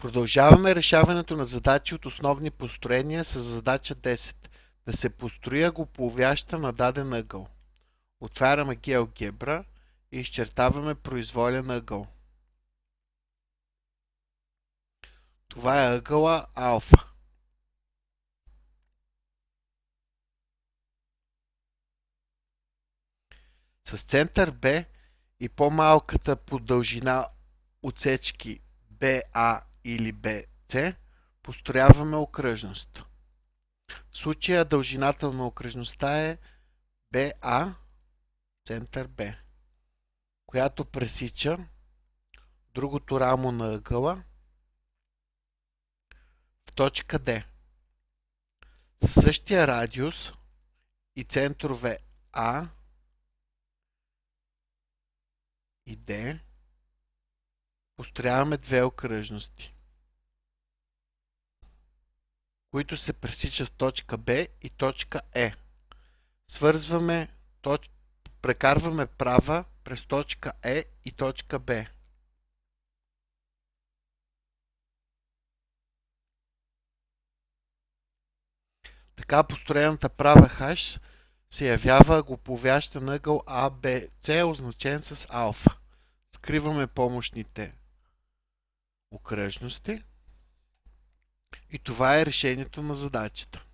Продължаваме решаването на задачи от основни построения с задача 10. Да се построи ъглополовяща на даден ъгъл. Отваряме GeoGebra и изчертаваме произволен ъгъл. Това е ъгъла алфа. С център B и по-малката по дължина отсечки BA или BC построяваме окръжност. В случая дължината на окръжността е BA, център B, която пресича другото рамо на ъгъла в точка D. Със същия радиус и центрове A и D построяваме две окръжности, които се пресичат в точка B и точка E. Прекарваме права през точка E и точка B. Така построената права хаш се явява ъглополовящ ъгъл ABC, означен с алфа. Скриваме помощните окръжности и това е решението на задачата.